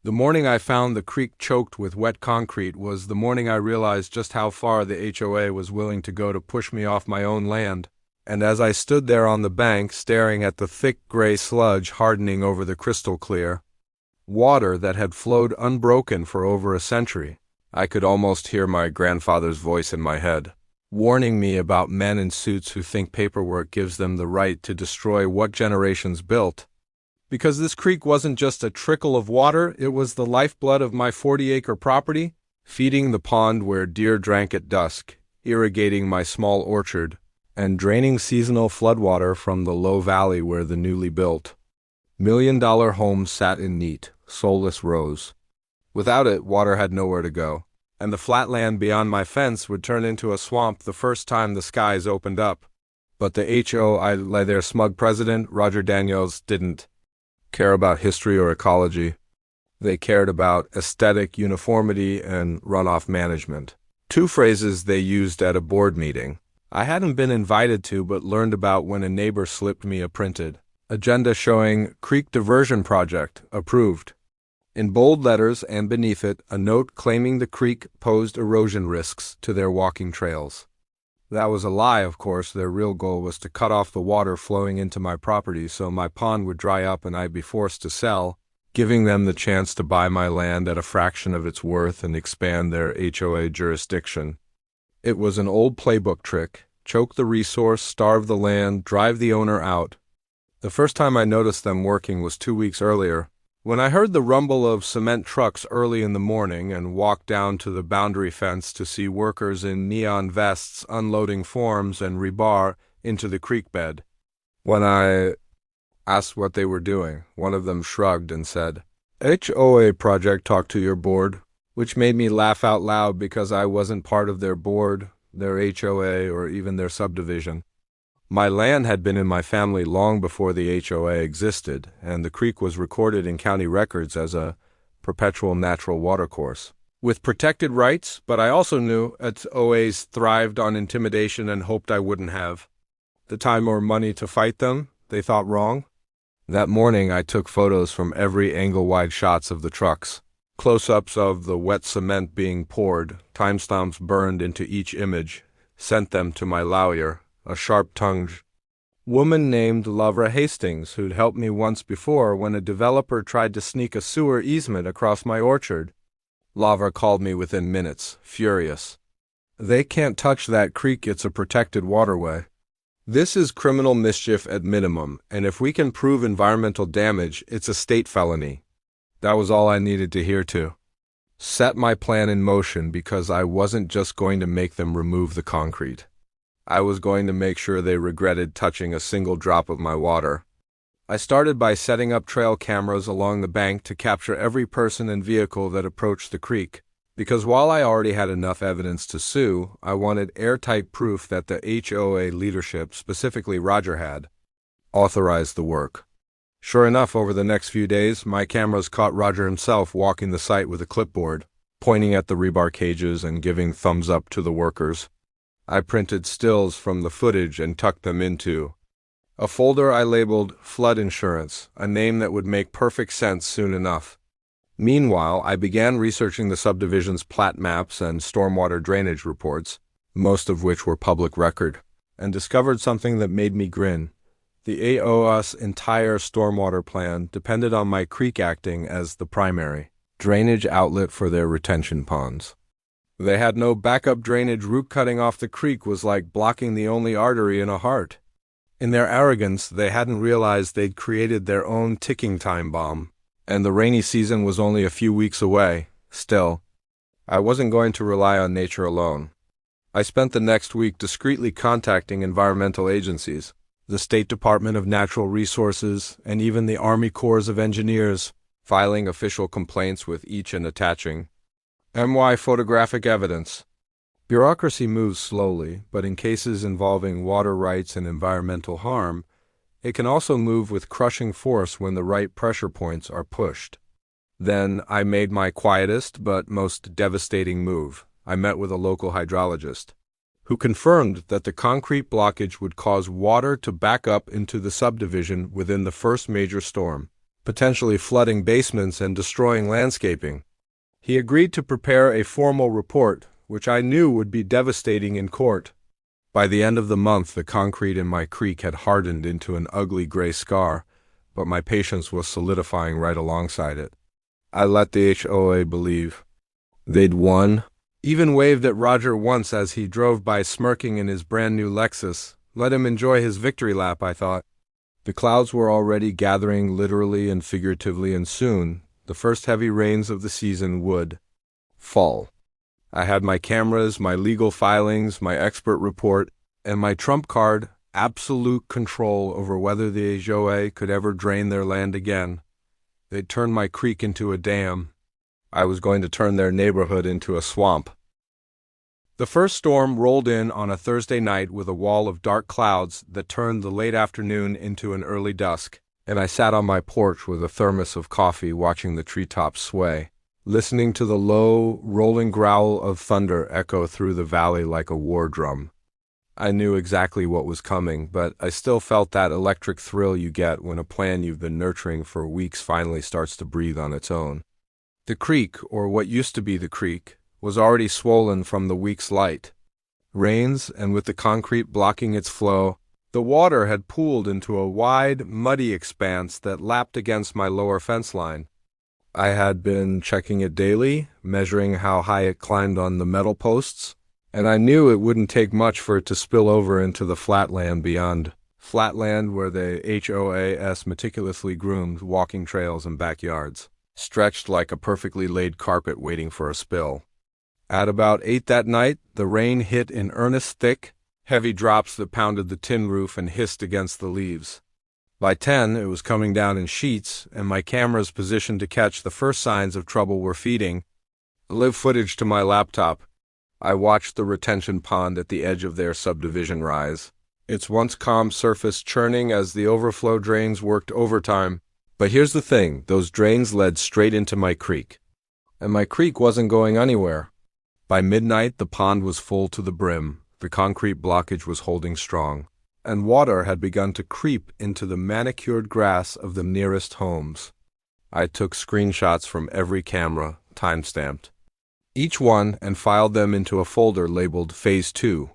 The morning I found the creek choked with wet concrete was the morning I realized just how far the HOA was willing to go to push me off my own land. And as I stood there on the bank staring at the thick gray sludge hardening over the crystal clear water that had flowed unbroken for over a century, I could almost hear my grandfather's voice in my head, warning me about men in suits who think paperwork gives them the right to destroy what generations built. Because this creek wasn't just a trickle of water, it was the lifeblood of my 40-acre property, feeding the pond where deer drank at dusk, irrigating my small orchard, and draining seasonal floodwater from the low valley where the newly built million-dollar homes sat in neat, soulless rows. Without it, water had nowhere to go, and the flat land beyond my fence would turn into a swamp the first time the skies opened up. But the HOA, their smug president, Roger Daniels, didn't care about history or ecology. They cared about aesthetic uniformity and runoff management. Two phrases they used at a board meeting I hadn't been invited to but learned about when a neighbor slipped me a printed agenda showing Creek Diversion Project approved. In bold letters and beneath it, a note claiming the creek posed erosion risks to their walking trails. That was a lie, of course. Their real goal was to cut off the water flowing into my property so my pond would dry up and I'd be forced to sell, giving them the chance to buy my land at a fraction of its worth and expand their HOA jurisdiction. It was an old playbook trick: choke the resource, starve the land, drive the owner out. The first time I noticed them working was 2 weeks earlier, when I heard the rumble of cement trucks early in the morning and walked down to the boundary fence to see workers in neon vests unloading forms and rebar into the creek bed. When I asked what they were doing, one of them shrugged and said, "HOA project, talk to your board," which made me laugh out loud because I wasn't part of their board, their HOA, or even their subdivision. My land had been in my family long before the HOA existed, and the creek was recorded in county records as a perpetual natural watercourse, with protected rights, but I also knew HOAs thrived on intimidation and hoped I wouldn't have the time or money to fight them. They thought wrong. That morning I took photos from every angle-wide shots of the trucks, close-ups of the wet cement being poured, timestamps burned into each image, sent them to my lawyer, a sharp-tongued woman named Lavra Hastings, who'd helped me once before when a developer tried to sneak a sewer easement across my orchard. Lavra called me within minutes, furious. "They can't touch that creek, it's a protected waterway. This is criminal mischief at minimum, and if we can prove environmental damage, it's a state felony." That was all I needed to hear to set my plan in motion, because I wasn't just going to make them remove the concrete. I was going to make sure they regretted touching a single drop of my water. I started by setting up trail cameras along the bank to capture every person and vehicle that approached the creek, because while I already had enough evidence to sue, I wanted airtight proof that the HOA leadership, specifically Roger, had authorized the work. Sure enough, over the next few days, my cameras caught Roger himself walking the site with a clipboard, pointing at the rebar cages and giving thumbs up to the workers. I printed stills from the footage and tucked them into a folder I labeled Flood Insurance, a name that would make perfect sense soon enough. Meanwhile, I began researching the subdivision's plat maps and stormwater drainage reports, most of which were public record, and discovered something that made me grin. The HOA's entire stormwater plan depended on my creek acting as the primary drainage outlet for their retention ponds. They had no backup drainage. Root cutting off the creek was like blocking the only artery in a heart. In their arrogance, they hadn't realized they'd created their own ticking time bomb, and the rainy season was only a few weeks away. Still, I wasn't going to rely on nature alone. I spent the next week discreetly contacting environmental agencies, the State Department of Natural Resources, and even the Army Corps of Engineers, filing official complaints with each and attaching MY photographic evidence. Bureaucracy moves slowly, but in cases involving water rights and environmental harm, it can also move with crushing force when the right pressure points are pushed. Then I made my quietest but most devastating move. I met with a local hydrologist, who confirmed that the concrete blockage would cause water to back up into the subdivision within the first major storm. potentially flooding basements and destroying landscaping. He agreed to prepare a formal report, which I knew would be devastating in court. By the end of the month, the concrete in my creek had hardened into an ugly gray scar, but my patience was solidifying right alongside it. I let the HOA believe they'd won. Even waved at Roger once as he drove by smirking in his brand-new Lexus. Let him enjoy his victory lap, I thought. The clouds were already gathering literally and figuratively, and soon the first heavy rains of the season would fall. I had my cameras, my legal filings, my expert report, and my trump card, absolute control over whether the HOA could ever drain their land again. They'd turn my creek into a dam. I was going to turn their neighborhood into a swamp. The first storm rolled in on a Thursday night with a wall of dark clouds that turned the late afternoon into an early dusk, and I sat on my porch with a thermos of coffee watching the treetops sway, listening to the low, rolling growl of thunder echo through the valley like a war drum. I knew exactly what was coming, but I still felt that electric thrill you get when a plan you've been nurturing for weeks finally starts to breathe on its own. The creek, or what used to be the creek, was already swollen from the week's light rains, and with the concrete blocking its flow, the water had pooled into a wide, muddy expanse that lapped against my lower fence line. I had been checking it daily, measuring how high it climbed on the metal posts, and I knew it wouldn't take much for it to spill over into the flatland beyond. Flatland where the HOA's meticulously groomed walking trails and backyards stretched like a perfectly laid carpet waiting for a spill. At about 8 that night, the rain hit in earnest thick, heavy drops that pounded the tin roof and hissed against the leaves. By 10, it was coming down in sheets, and my cameras positioned to catch the first signs of trouble were feeding. Live footage to my laptop. I watched the retention pond at the edge of their subdivision rise, its once calm surface churning as the overflow drains worked overtime. But here's the thing, those drains led straight into my creek. And my creek wasn't going anywhere. By midnight, the pond was full to the brim, the concrete blockage was holding strong, and water had begun to creep into the manicured grass of the nearest homes. I took screenshots from every camera, time-stamped, each one, and filed them into a folder labeled Phase 2.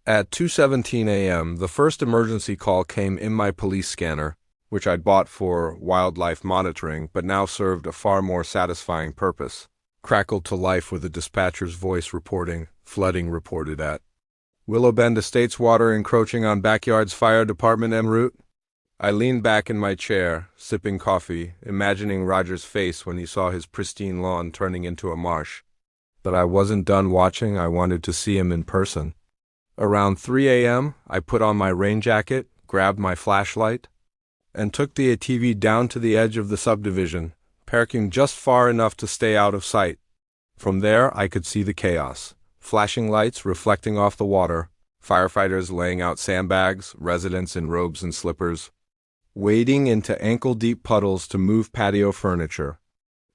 At 2:17 a.m., the first emergency call came in my police scanner, which I'd bought for wildlife monitoring, but now served a far more satisfying purpose. Crackled to life with a dispatcher's voice reporting, flooding reported at Willow Bend Estates, water encroaching on backyards, fire department en route. I leaned back in my chair, sipping coffee, imagining Roger's face when he saw his pristine lawn turning into a marsh. But I wasn't done watching, I wanted to see him in person. Around 3 a.m., I put on my rain jacket, grabbed my flashlight, and took the ATV down to the edge of the subdivision, parking just far enough to stay out of sight. From there, I could see the chaos. Flashing lights reflecting off the water, firefighters laying out sandbags, residents in robes and slippers, wading into ankle-deep puddles to move patio furniture.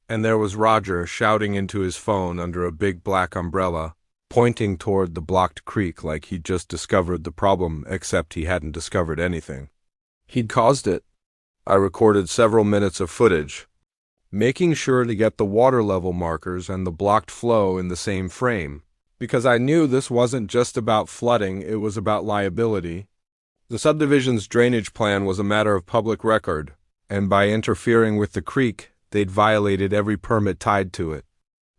And there was Roger shouting into his phone under a big black umbrella, pointing toward the blocked creek like he'd just discovered the problem, except he hadn't discovered anything. He'd caused it. I recorded several minutes of footage, making sure to get the water level markers and the blocked flow in the same frame, because I knew this wasn't just about flooding, it was about liability. The subdivision's drainage plan was a matter of public record, and by interfering with the creek, they'd violated every permit tied to it.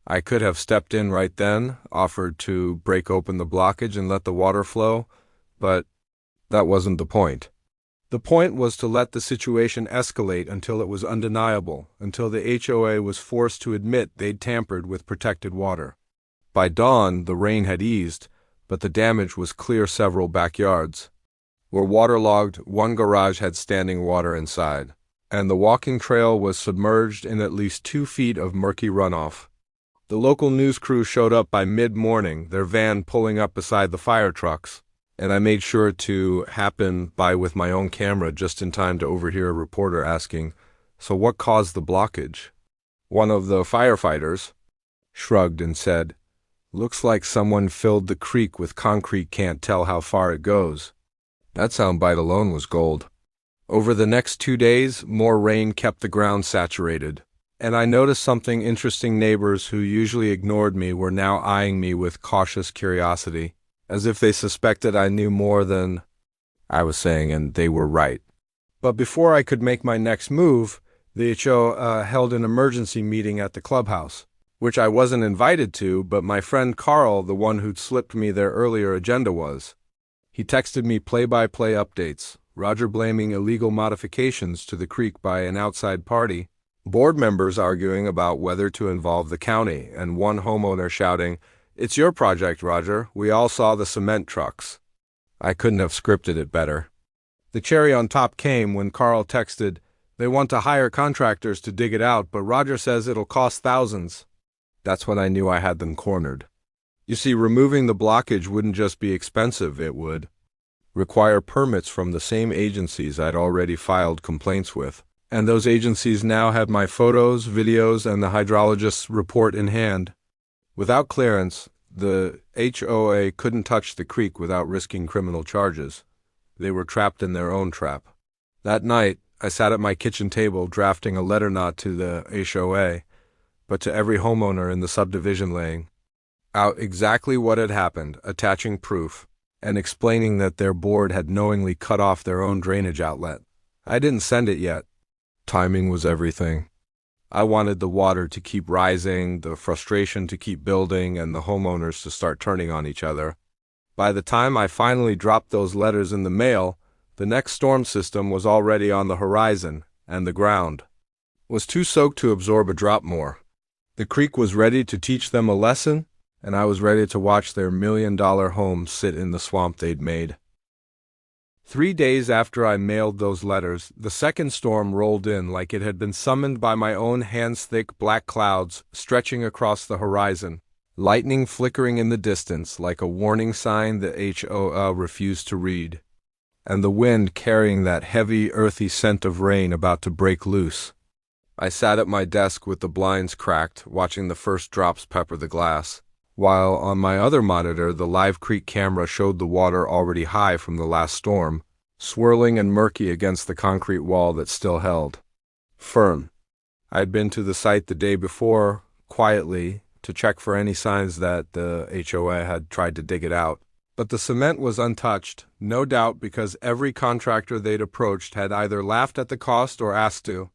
I could have stepped in right then, offered to break open the blockage and let the water flow, but that wasn't the point. The point was to let the situation escalate until it was undeniable, until the HOA was forced to admit they'd tampered with protected water. By dawn, the rain had eased, but the damage was clear several backyards. Were waterlogged, one garage had standing water inside, and the walking trail was submerged in at least 2 feet of murky runoff. The local news crew showed up by mid-morning, their van pulling up beside the fire trucks, and I made sure to happen by with my own camera just in time to overhear a reporter asking, "So what caused the blockage?" One of the firefighters shrugged and said, "Looks like someone filled the creek with concrete, can't tell how far it goes." That soundbite alone was gold. Over the next 2 days, more rain kept the ground saturated, and I noticed something interesting. Neighbors who usually ignored me were now eyeing me with cautious curiosity, as if they suspected I knew more than I was saying, and they were right. But before I could make my next move, the HOA held an emergency meeting at the clubhouse, which I wasn't invited to, but my friend Carl, the one who'd slipped me their earlier agenda, was. He texted me play-by-play updates, Roger blaming illegal modifications to the creek by an outside party, board members arguing about whether to involve the county, and one homeowner shouting, "It's your project, Roger. We all saw the cement trucks." I couldn't have scripted it better. The cherry on top came when Carl texted, "They want to hire contractors to dig it out, but Roger says it'll cost thousands." That's when I knew I had them cornered. You see, removing the blockage wouldn't just be expensive, it would require permits from the same agencies I'd already filed complaints with. And those agencies now had my photos, videos, and the hydrologist's report in hand. Without clearance, the HOA couldn't touch the creek without risking criminal charges. They were trapped in their own trap. That night, I sat at my kitchen table drafting a letter not to the HOA, but to every homeowner in the subdivision, laying out exactly what had happened, attaching proof, and explaining that their board had knowingly cut off their own drainage outlet. I didn't send it yet. Timing was everything. I wanted the water to keep rising, the frustration to keep building, and the homeowners to start turning on each other. By the time I finally dropped those letters in the mail, the next storm system was already on the horizon, and the ground was too soaked to absorb a drop more. The creek was ready to teach them a lesson, and I was ready to watch their $1 million home sit in the swamp they'd made. 3 days after I mailed those letters, the second storm rolled in like it had been summoned by my own hands-thick black clouds stretching across the horizon, lightning flickering in the distance like a warning sign the HOA refused to read, and the wind carrying that heavy, earthy scent of rain about to break loose. I sat at my desk with the blinds cracked, watching the first drops pepper the glass, while on my other monitor the live creek camera showed the water already high from the last storm, swirling and murky against the concrete wall that still held firm. I'd been to the site the day before, quietly, to check for any signs that the HOA had tried to dig it out. But the cement was untouched, no doubt because every contractor they'd approached had either laughed at the cost or asked to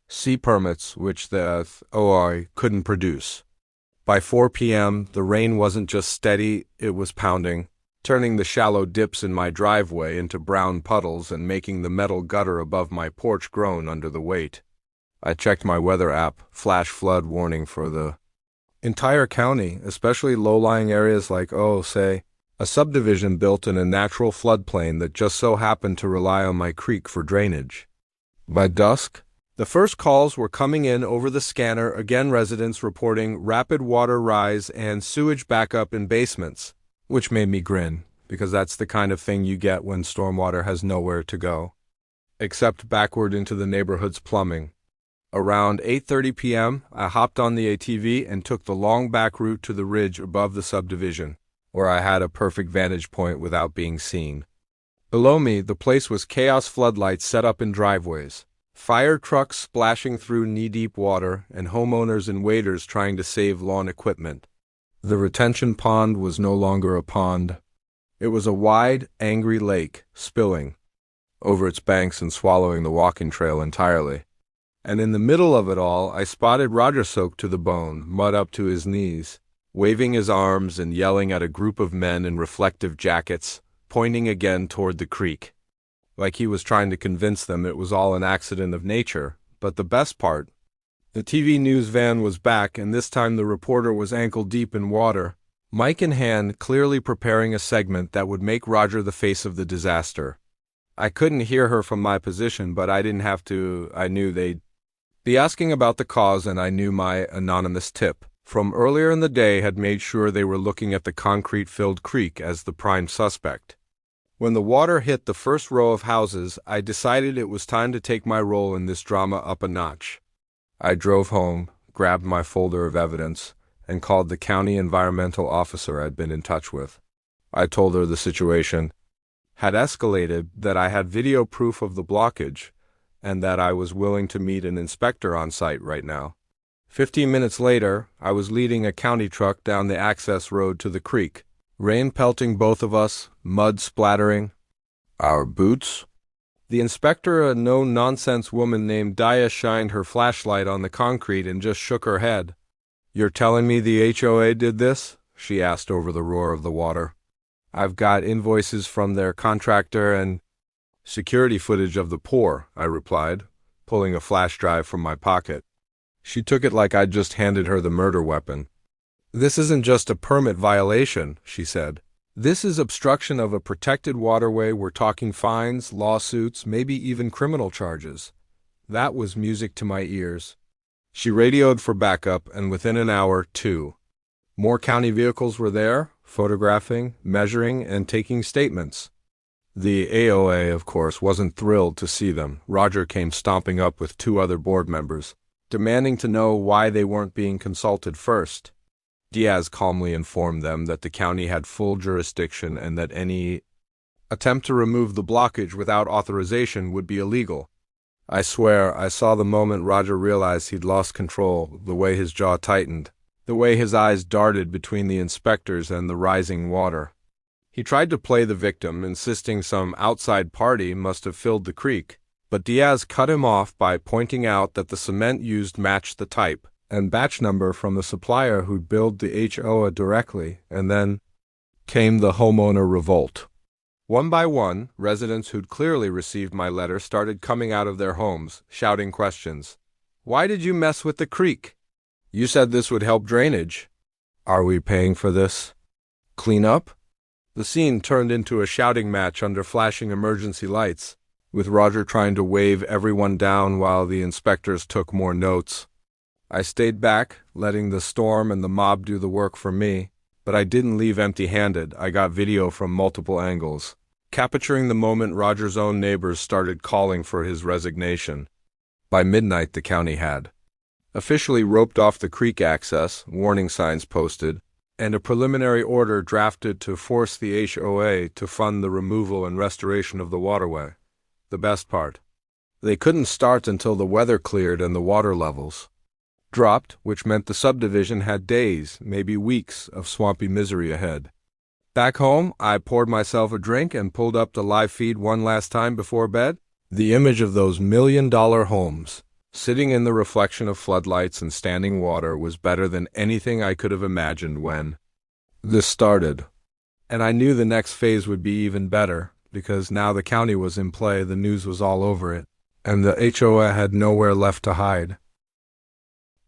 see permits, which the HOA couldn't produce. By 4 p.m., the rain wasn't just steady, it was pounding, turning the shallow dips in my driveway into brown puddles and making the metal gutter above my porch groan under the weight. I checked my weather app, flash flood warning for the entire county, especially low-lying areas like, say, a subdivision built in a natural floodplain that just so happened to rely on my creek for drainage. By dusk, the first calls were coming in over the scanner, again residents reporting rapid water rise and sewage backup in basements, which made me grin, because that's the kind of thing you get when stormwater has nowhere to go, except backward into the neighborhood's plumbing. Around 8:30 p.m., I hopped on the ATV and took the long back route to the ridge above the subdivision, where I had a perfect vantage point without being seen. Below me, the place was chaos floodlights set up in driveways, fire trucks splashing through knee-deep water, and homeowners and waiters trying to save lawn equipment. The retention pond was no longer a pond. It was a wide, angry lake, spilling over its banks and swallowing the walking trail entirely. And in the middle of it all, I spotted Roger soaked to the bone, mud up to his knees, waving his arms and yelling at a group of men in reflective jackets, pointing again toward the creek, like he was trying to convince them it was all an accident of nature. But the best part, the TV news van was back, and this time the reporter was ankle-deep in water, mic in hand, clearly preparing a segment that would make Roger the face of the disaster. I couldn't hear her from my position, but I didn't have to. I knew they'd be asking about the cause, and I knew my anonymous tip from earlier in the day had made sure they were looking at the concrete-filled creek as the prime suspect. When the water hit the first row of houses, I decided it was time to take my role in this drama up a notch. I drove home, grabbed my folder of evidence, and called the county environmental officer I'd been in touch with. I told her the situation, had escalated that I had video proof of the blockage and that I was willing to meet an inspector on site right now. 15 minutes later, I was leading a county truck down the access road to the creek. Rain pelting both of us, mud splattering our boots. The inspector, a no-nonsense woman named Daya, shined her flashlight on the concrete and just shook her head. "You're telling me the HOA did this?" she asked over the roar of the water. "I've got invoices from their contractor and security footage of the pour," I replied, pulling a flash drive from my pocket. She took it like I'd just handed her the murder weapon. "This isn't just a permit violation," she said. "This is obstruction of a protected waterway. We're talking fines, lawsuits, maybe even criminal charges." That was music to my ears. She radioed for backup, and within an hour, 2 more county vehicles were there, photographing, measuring, and taking statements. The AOA, of course, wasn't thrilled to see them. Roger came stomping up with 2 other board members, demanding to know why they weren't being consulted first. Diaz calmly informed them that the county had full jurisdiction and that any attempt to remove the blockage without authorization would be illegal. I swear I saw the moment Roger realized he'd lost control, the way his jaw tightened, the way his eyes darted between the inspectors and the rising water. He tried to play the victim, insisting some outside party must have filled the creek, but Diaz cut him off by pointing out that the cement used matched the type and batch number from the supplier who'd billed the HOA directly, and then came the homeowner revolt. One by one, residents who'd clearly received my letter started coming out of their homes, shouting questions. "Why did you mess with the creek? You said this would help drainage. Are we paying for this? Clean up?" The scene turned into a shouting match under flashing emergency lights, with Roger trying to wave everyone down while the inspectors took more notes. I stayed back, letting the storm and the mob do the work for me, but I didn't leave empty-handed. I got video from multiple angles, capturing the moment Roger's own neighbors started calling for his resignation. By midnight, the county had officially roped off the creek access, warning signs posted, and a preliminary order drafted to force the HOA to fund the removal and restoration of the waterway. The best part: they couldn't start until the weather cleared and the water levels dropped, which meant the subdivision had days, maybe weeks, of swampy misery ahead. Back home, I poured myself a drink and pulled up the live feed one last time before bed. The image of those $1,000,000 homes, sitting in the reflection of floodlights and standing water, was better than anything I could have imagined when this started. And I knew the next phase would be even better, because now the county was in play, the news was all over it, and the HOA had nowhere left to hide.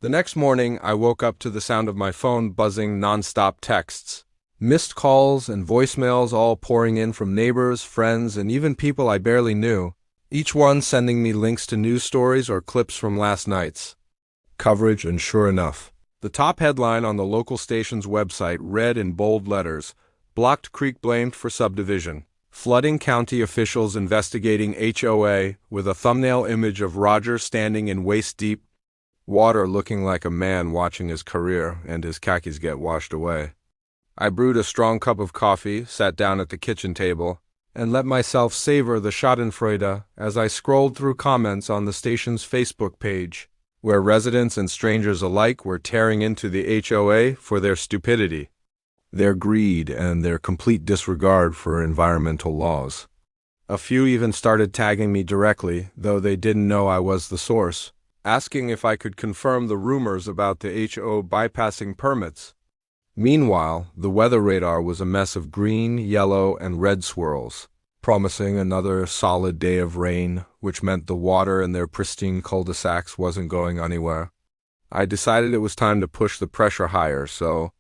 The next morning, I woke up to the sound of my phone buzzing nonstop texts. Missed calls and voicemails all pouring in from neighbors, friends, and even people I barely knew, each one sending me links to news stories or clips from last night's coverage, and sure enough, the top headline on the local station's website read in bold letters, "Blocked Creek blamed for subdivision. Flooding county officials investigating HOA," with a thumbnail image of Roger standing in waist-deep water looking like a man watching his career and his khakis get washed away. I brewed a strong cup of coffee, sat down at the kitchen table, and let myself savor the schadenfreude as I scrolled through comments on the station's Facebook page, where residents and strangers alike were tearing into the HOA for their stupidity, their greed, and their complete disregard for environmental laws. A few even started tagging me directly, though they didn't know I was the source, asking if I could confirm the rumors about the HOA bypassing permits. Meanwhile, the weather radar was a mess of green, yellow, and red swirls, promising another solid day of rain, which meant the water in their pristine cul-de-sacs wasn't going anywhere. I decided it was time to push the pressure higher, so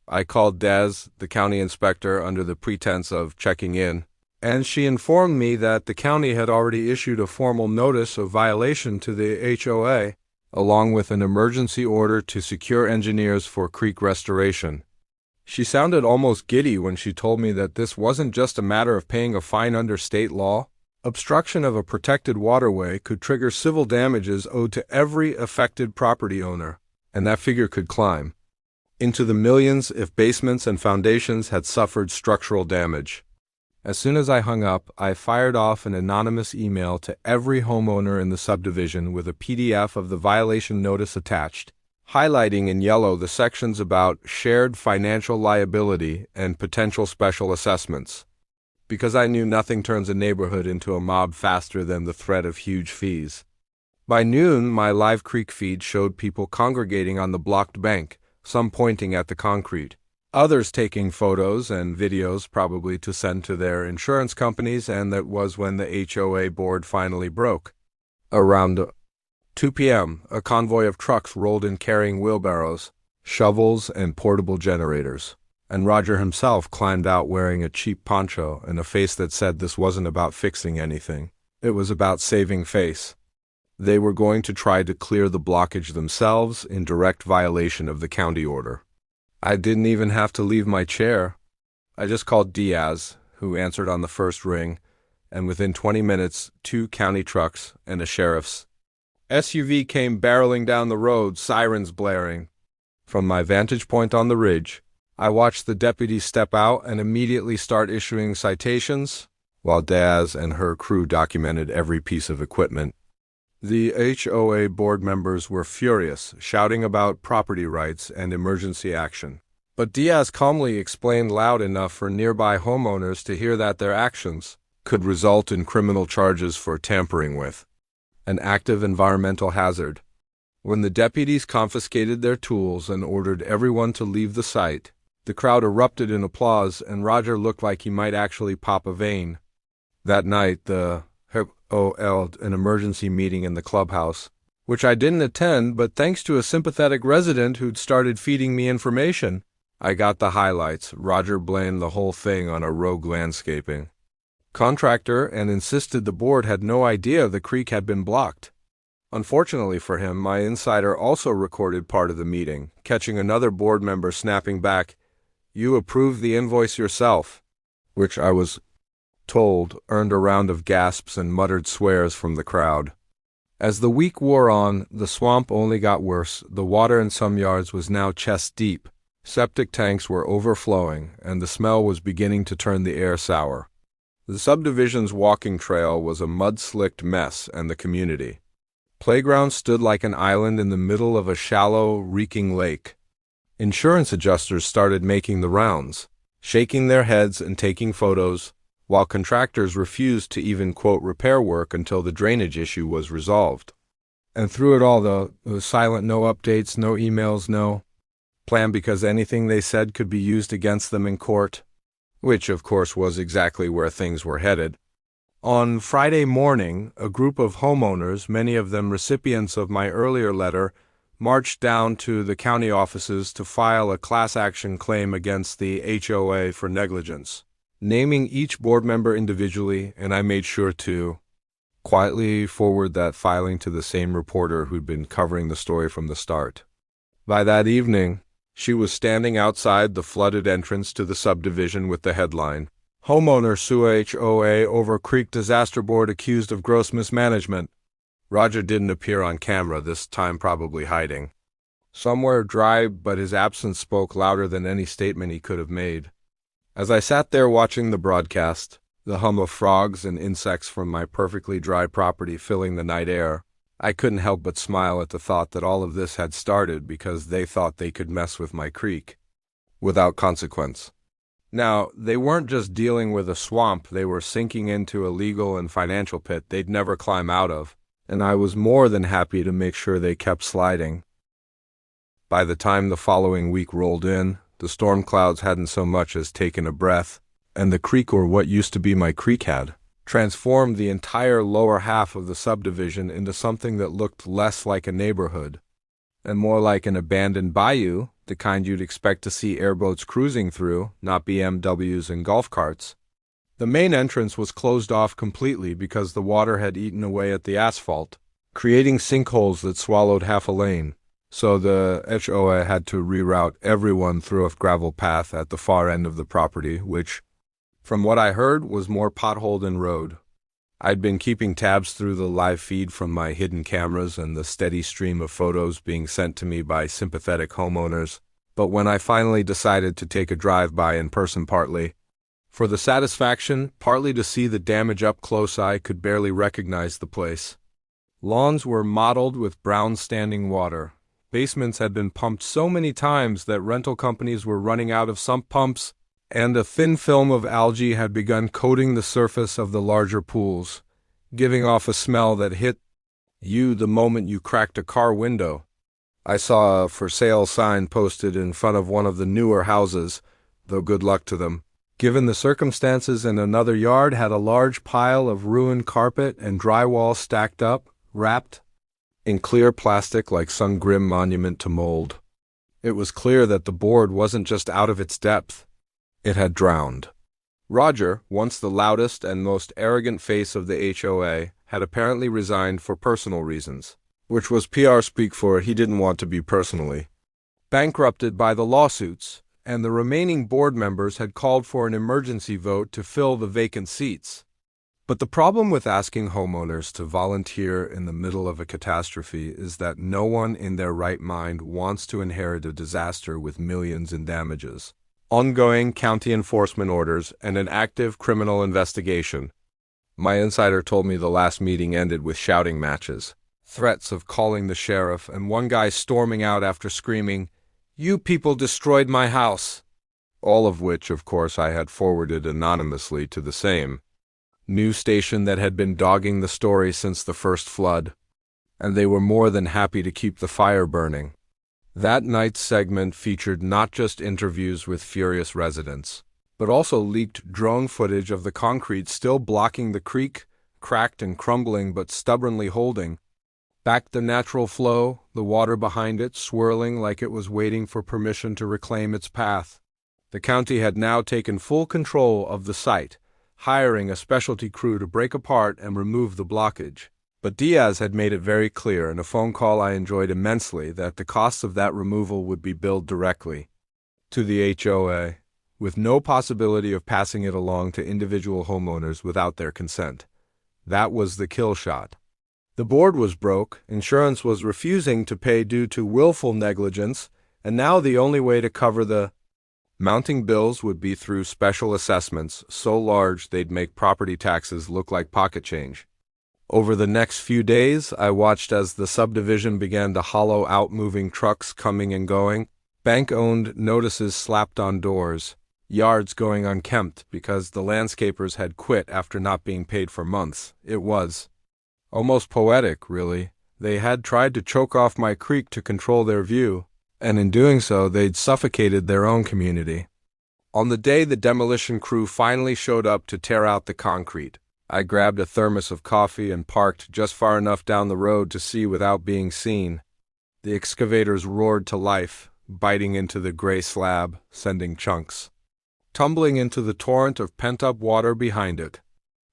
I called Des, the county inspector, under the pretense of checking in, and she informed me that the county had already issued a formal notice of violation to the HOA, along with an emergency order to secure engineers for creek restoration. She sounded almost giddy when she told me that this wasn't just a matter of paying a fine under state law. Obstruction of a protected waterway could trigger civil damages owed to every affected property owner, and that figure could climb into the millions if basements and foundations had suffered structural damage. As soon as I hung up, I fired off an anonymous email to every homeowner in the subdivision with a PDF of the violation notice attached, highlighting in yellow the sections about shared financial liability and potential special assessments. Because I knew nothing turns a neighborhood into a mob faster than the threat of huge fees. By noon, my live creek feed showed people congregating on the blocked bank, some pointing at the concrete, others taking photos and videos probably to send to their insurance companies, and that was when the HOA board finally broke. Around 2 p.m., a convoy of trucks rolled in carrying wheelbarrows, shovels, and portable generators, and Roger himself climbed out wearing a cheap poncho and a face that said this wasn't about fixing anything. It was about saving face. They were going to try to clear the blockage themselves in direct violation of the county order. I didn't even have to leave my chair. I just called Diaz, who answered on the first ring, and within 20 minutes, 2 county trucks and a sheriff's SUV came barreling down the road, sirens blaring. From my vantage point on the ridge, I watched the deputies step out and immediately start issuing citations, while Diaz and her crew documented every piece of equipment. The HOA board members were furious, shouting about property rights and emergency action. But Diaz calmly explained loud enough for nearby homeowners to hear that their actions could result in criminal charges for tampering with an active environmental hazard. When the deputies confiscated their tools and ordered everyone to leave the site, the crowd erupted in applause, and Roger looked like he might actually pop a vein. That night, the HOA held an emergency meeting in the clubhouse, which I didn't attend, but thanks to a sympathetic resident who'd started feeding me information, I got the highlights. Roger blamed the whole thing on a rogue landscaping contractor and insisted the board had no idea the creek had been blocked. Unfortunately for him, my insider also recorded part of the meeting, catching another board member snapping back, "You approved the invoice yourself," which I was told earned a round of gasps and muttered swears from the crowd. As the week wore on, the swamp only got worse. The water in some yards was now chest deep. Septic tanks were overflowing, and the smell was beginning to turn the air sour. The subdivision's walking trail was a mud-slicked mess, and the community playground stood like an island in the middle of a shallow, reeking lake. Insurance adjusters started making the rounds, shaking their heads and taking photos, while contractors refused to even quote repair work until the drainage issue was resolved. And through it all, though, it was silent, no updates, no emails, no plan, because anything they said could be used against them in court, which, of course, was exactly where things were headed. On Friday morning, a group of homeowners, many of them recipients of my earlier letter, marched down to the county offices to file a class action claim against the HOA for negligence, naming each board member individually, and I made sure to quietly forward that filing to the same reporter who'd been covering the story from the start. By that evening, she was standing outside the flooded entrance to the subdivision with the headline, "Homeowner sue HOA over creek disaster board accused of gross mismanagement." Roger didn't appear on camera, this time probably hiding somewhere dry, but his absence spoke louder than any statement he could have made. As I sat there watching the broadcast, the hum of frogs and insects from my perfectly dry property filling the night air, I couldn't help but smile at the thought that all of this had started because they thought they could mess with my creek without consequence. Now, they weren't just dealing with a swamp, they were sinking into a legal and financial pit they'd never climb out of, and I was more than happy to make sure they kept sliding. By the time the following week rolled in, the storm clouds hadn't so much as taken a breath, and the creek, or what used to be my creek, had transformed the entire lower half of the subdivision into something that looked less like a neighborhood and more like an abandoned bayou, the kind you'd expect to see airboats cruising through, not BMWs and golf carts. The main entrance was closed off completely because the water had eaten away at the asphalt, creating sinkholes that swallowed half a lane. So the HOA had to reroute everyone through a gravel path at the far end of the property, which, from what I heard, was more pothole than road. I'd been keeping tabs through the live feed from my hidden cameras and the steady stream of photos being sent to me by sympathetic homeowners, but when I finally decided to take a drive-by in person partly, For the satisfaction, partly to see the damage up close, I could barely recognize the place. Lawns were mottled with brown standing water. Basements had been pumped so many times that rental companies were running out of sump pumps, and a thin film of algae had begun coating the surface of the larger pools, giving off a smell that hit you the moment you cracked a car window. I saw a for sale sign posted in front of one of the newer houses, though good luck to them. Given the circumstances, in another yard had a large pile of ruined carpet and drywall stacked up, wrapped in clear plastic like some grim monument to mold. It was clear that the board wasn't just out of its depth. It had drowned. Roger, once the loudest and most arrogant face of the HOA, had apparently resigned for personal reasons, which was PR speak for he didn't want to be personally bankrupted by the lawsuits, and the remaining board members had called for an emergency vote to fill the vacant seats. But the problem with asking homeowners to volunteer in the middle of a catastrophe is that no one in their right mind wants to inherit a disaster with millions in damages, ongoing county enforcement orders, and an active criminal investigation. My insider told me the last meeting ended with shouting matches, threats of calling the sheriff, and one guy storming out after screaming, "You people destroyed my house!" All of which, of course, I had forwarded anonymously to the same news station that had been dogging the story since the first flood, and they were more than happy to keep the fire burning. That night's segment featured not just interviews with furious residents, but also leaked drone footage of the concrete still blocking the creek, cracked and crumbling but stubbornly holding back the natural flow, the water behind it swirling like it was waiting for permission to reclaim its path. The county had now taken full control of the site, hiring a specialty crew to break apart and remove the blockage. But Diaz had made it very clear in a phone call I enjoyed immensely that the costs of that removal would be billed directly to the HOA, with no possibility of passing it along to individual homeowners without their consent. That was the kill shot. The board was broke, insurance was refusing to pay due to willful negligence, and now the only way to cover the mounting bills would be through special assessments so large they'd make property taxes look like pocket change. Over the next few days, I watched as the subdivision began to hollow out, moving trucks coming and going, bank-owned notices slapped on doors, yards going unkempt because the landscapers had quit after not being paid for months. It was almost poetic, really. They had tried to choke off my creek to control their view, and in doing so, they'd suffocated their own community. On the day the demolition crew finally showed up to tear out the concrete, I grabbed a thermos of coffee and parked just far enough down the road to see without being seen. The excavators roared to life, biting into the gray slab, sending chunks tumbling into the torrent of pent-up water behind it.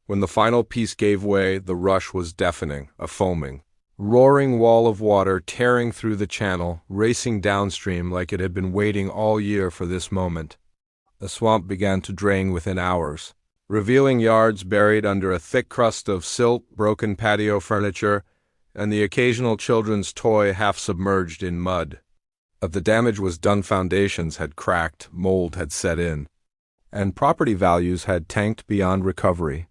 When the final piece gave way, the rush was deafening, a foaming, roaring wall of water tearing through the channel, racing downstream like it had been waiting all year for this moment. The swamp began to drain within hours, revealing yards buried under a thick crust of silt, broken patio furniture, and the occasional children's toy half submerged in mud. Of the damage was done, foundations had cracked, mold had set in, and property values had tanked beyond recovery.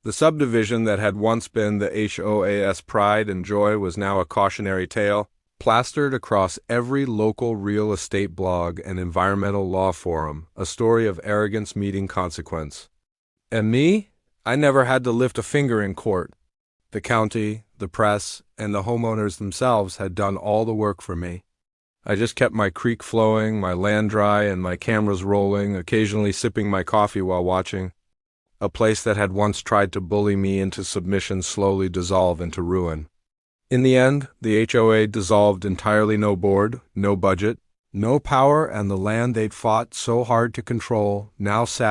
The subdivision that had once been the HOA's pride and joy was now a cautionary tale, plastered across every local real estate blog and environmental law forum, a story of arrogance meeting consequence. And me? I never had to lift a finger in court. The county, the press, and the homeowners themselves had done all the work for me. I just kept my creek flowing, my land dry, and my cameras rolling, occasionally sipping my coffee while watching. A place that had once tried to bully me into submission slowly dissolve into ruin. In the end, the HOA dissolved entirely. No board, no budget, no power, and the land they'd fought so hard to control now sat